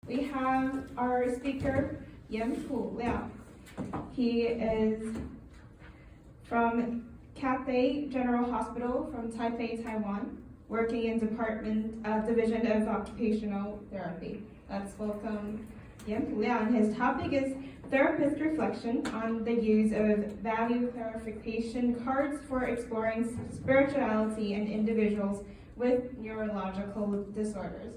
We have our speaker, Liao. He is from Cathay General Hospital from Taipei, Taiwan, working in Division of Occupational Therapy. Let's welcome Liao, and his topic is therapist reflection on the use of value clarification cards for exploring spirituality in individuals with neurological disorders.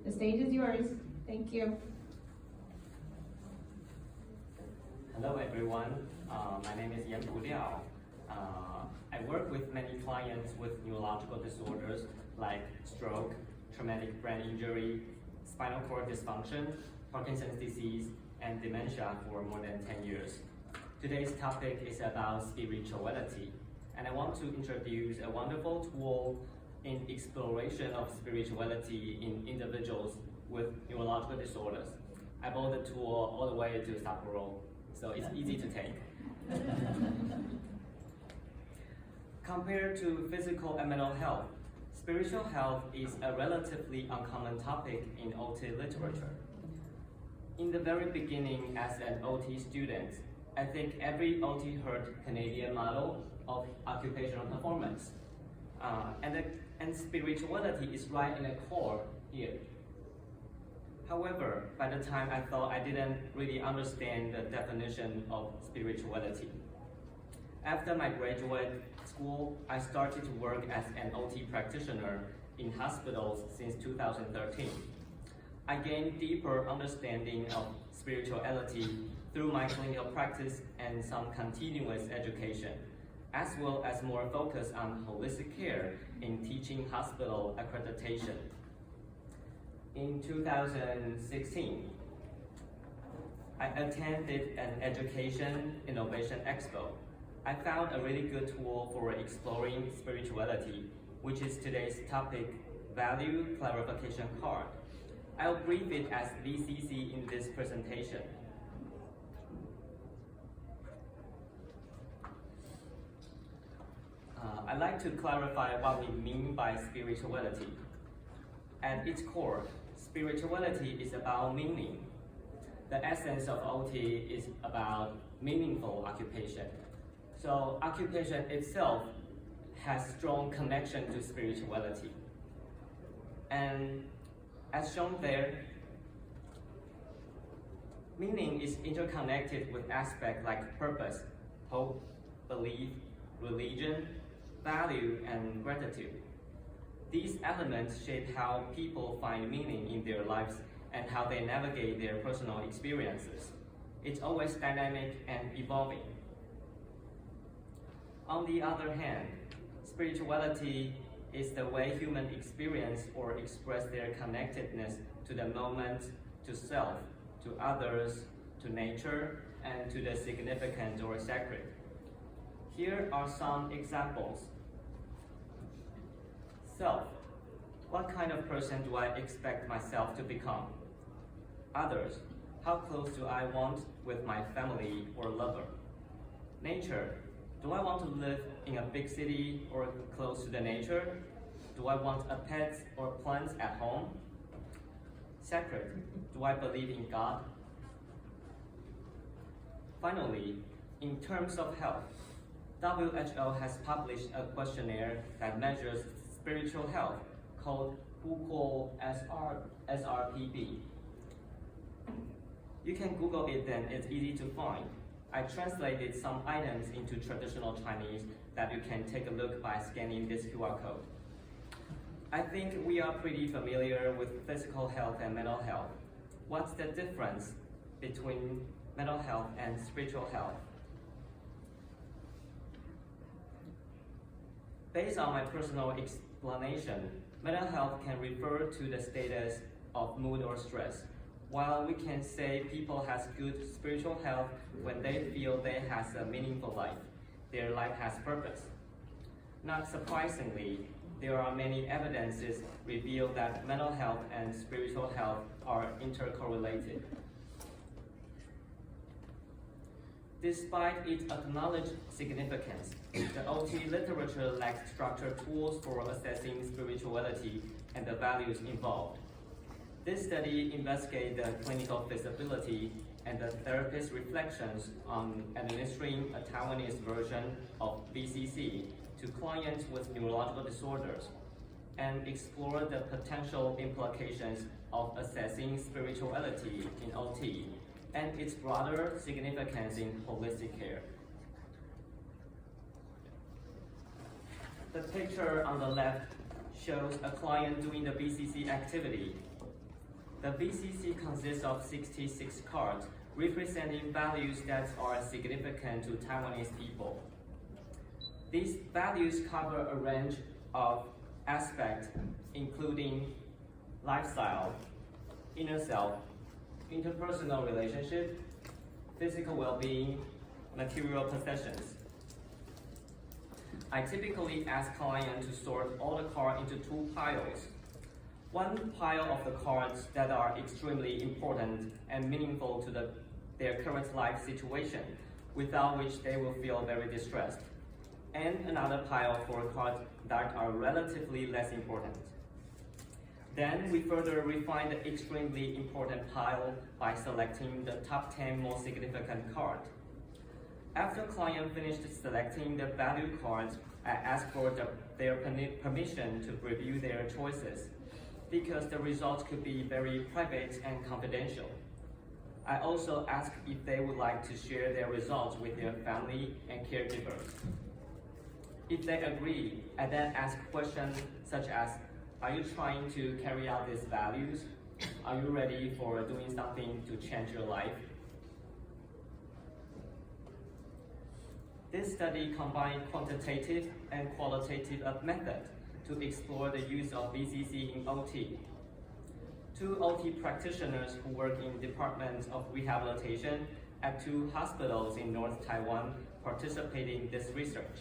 The stage is yours. Thank you. Hello everyone, my name is Liao. I work with many clients with neurological disorders like stroke, traumatic brain injury, spinal cord dysfunction, Parkinson's disease, and dementia for more than 10 years. Today's topic is about spirituality, and I want to introduce a wonderful tool in exploration of spirituality in individuals with neurological disorders. I bought the tool all the way to Sapporo, so it's easy to take. Compared to physical and mental health, spiritual health is a relatively uncommon topic in OT literature. In the very beginning as an OT student, I think every OT heard Canadian model of occupational performance. And spirituality is right in the core here. However, by the time I thought I didn't really understand the definition of spirituality. After my graduate school, I started to work as an OT practitioner in hospitals since 2013. I gained deeper understanding of spirituality through my clinical practice and some continuous education, as well as more focus on holistic care in teaching hospital accreditation. In 2016, I attended an education innovation expo. I found a really good tool for exploring spirituality, which is today's topic, value clarification card. I'll brief it as VCC in this presentation. I'd like to clarify what we mean by spirituality. At its core, spirituality is about meaning. The essence of OT is about meaningful occupation. So occupation itself has strong connection to spirituality. And as shown there, meaning is interconnected with aspects like purpose, hope, belief, religion, value, and gratitude. These elements shape how people find meaning in their lives and how they navigate their personal experiences. It's always dynamic and evolving. On the other hand, spirituality is the way humans experience or express their connectedness to the moment, to self, to others, to nature, and to the significant or sacred. Here are some examples. Self. What kind of person do I expect myself to become? Others. How close do I want with my family or lover? Nature. Do I want to live in a big city or close to the nature? Do I want a pet or plants at home? Sacred. Do I believe in God? Finally, in terms of health, WHO has published a questionnaire that measures spiritual health called SRPB. You can Google it, then it's easy to find. I translated some items into traditional Chinese that you can take a look by scanning this QR code. I think we are pretty familiar with physical health and mental health. What's the difference between mental health and spiritual health? Based on my personal explanation, mental health can refer to the status of mood or stress, while we can say people has good spiritual health when they feel they has a meaningful life, their life has purpose. Not surprisingly, there are many evidences reveal that mental health and spiritual health are intercorrelated. Despite its acknowledged significance, the OT literature lacks structured tools for assessing spirituality and the values involved. This study investigated the clinical feasibility and the therapist's reflections on administering a Taiwanese version of BCC to clients with neurological disorders, and explored the potential implications of assessing spirituality in OT and its broader significance in holistic care. The picture on the left shows a client doing the BCC activity. The BCC consists of 66 cards representing values that are significant to Taiwanese people. These values cover a range of aspects, including lifestyle, inner self, interpersonal relationship, physical well-being, material possessions. I typically ask clients to sort all the cards into two piles. One pile of the cards that are extremely important and meaningful to their current life situation, without which they will feel very distressed, and another pile for cards that are relatively less important. Then we further refine the extremely important pile by selecting the top 10 most significant cards. After client finished selecting the value cards, I ask for their permission to review their choices, because the results could be very private and confidential. I also ask if they would like to share their results with their family and caregivers. If they agree, I then ask questions such as, are you trying to carry out these values? Are you ready for doing something to change your life? This study combined quantitative and qualitative methods to explore the use of BCC in OT. 2 OT practitioners who work in departments of rehabilitation at 2 hospitals in North Taiwan participated in this research.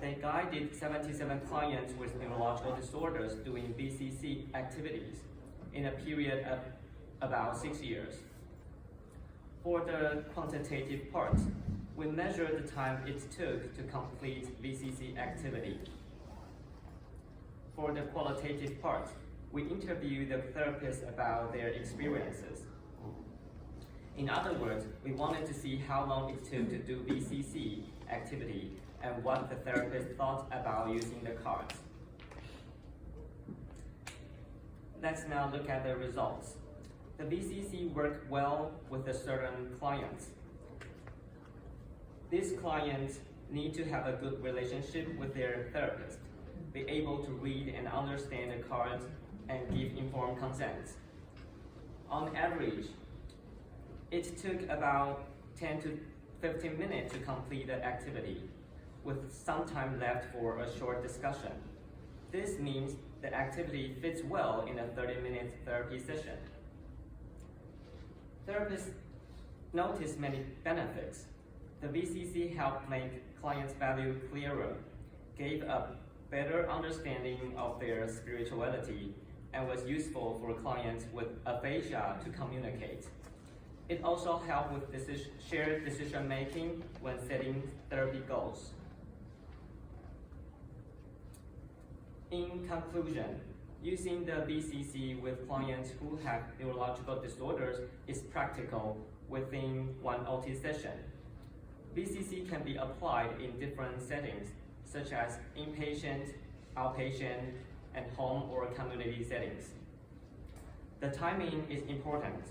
They guided 77 clients with neurological disorders doing BCC activities in a period of about 6 years. For the quantitative part, we measured the time it took to complete BCC activity. For the qualitative part, we interviewed the therapists about their experiences. In other words, we wanted to see how long it took to do BCC activity and what the therapist thought about using the cards. Let's now look at the results. The BCC worked well with the certain clients. These clients need to have a good relationship with their therapist, be able to read and understand the cards, and give informed consent. On average, it took about 10 to 15 minutes to complete the activity, with some time left for a short discussion. This means the activity fits well in a 30-minute therapy session. Therapists noticed many benefits. The BCC helped make clients' value clearer, gave a better understanding of their spirituality, and was useful for clients with aphasia to communicate. It also helped with shared decision-making when setting therapy goals. In conclusion, using the BCC with clients who have neurological disorders is practical within one OT session. BCC can be applied in different settings, such as inpatient, outpatient, and home or community settings. The timing is important.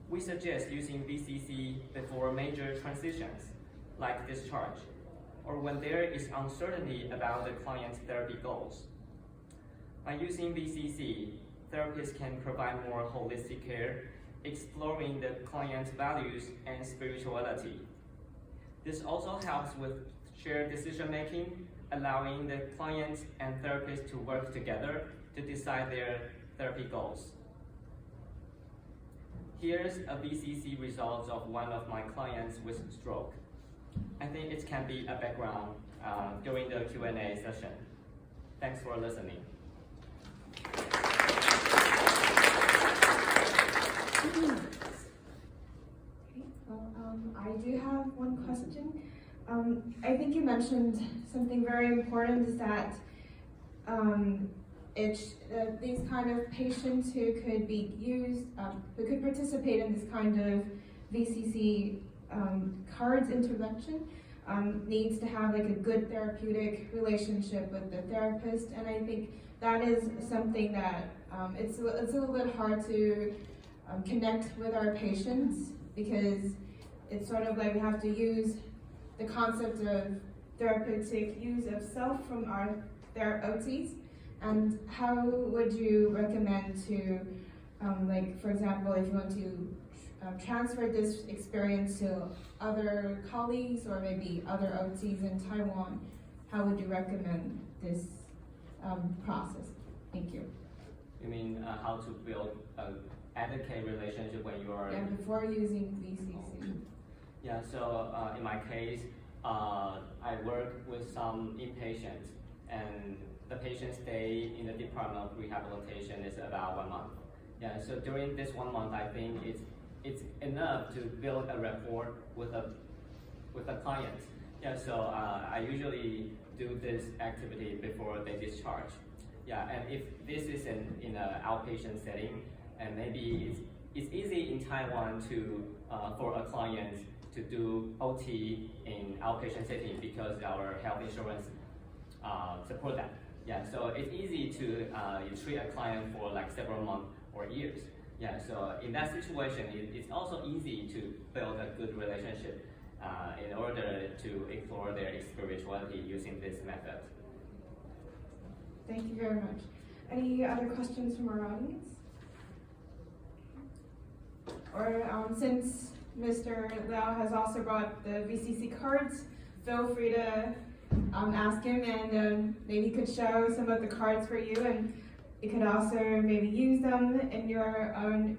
We suggest using BCC before major transitions, like discharge, or when there is uncertainty about the client's therapy goals. By using BCC, therapists can provide more holistic care, exploring the client's values and spirituality. This also helps with shared decision-making, allowing the clients and therapists to work together to decide their therapy goals. Here's a BCC results of one of my clients with stroke. I think it can be a background during the Q&A session. Thanks for listening. I do have one question. I think you mentioned something very important, is that these kind of patients who could be used, who could participate in this kind of VCC cards intervention needs to have like a good therapeutic relationship with the therapist, and I think that is something that it's a little bit hard to connect with our patients, because it's sort of like we have to use the concept of therapeutic use of self from their OTs. And how would you recommend to, like for example, if you want to transfer this experience to other colleagues or maybe other OTs in Taiwan, how would you recommend this process? Thank you. You mean how to build an adequate relationship when you are... Yeah, before using VCC. Yeah, so in my case, I work with some inpatients, and the patient stay in the Department of Rehabilitation is about 1 month. Yeah, so during this 1 month, I think it's enough to build a rapport with a client. Yeah, so I usually do this activity before they discharge. Yeah, and if this is in an outpatient setting, and maybe it's easy in Taiwan to for a client to do OT in outpatient setting because our health insurance support that. Yeah, so it's easy to treat a client for like several months or years. Yeah, so in that situation, it's also easy to build a good relationship in order to explore their spirituality using this method. Thank you very much. Any other questions from our audience? Or since Mr. Liao has also brought the VCC cards, feel free to ask him, and maybe he could show some of the cards for you, and you could also maybe use them in your own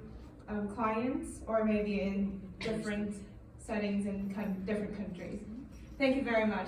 clients, or maybe in different settings in different countries. Thank you very much.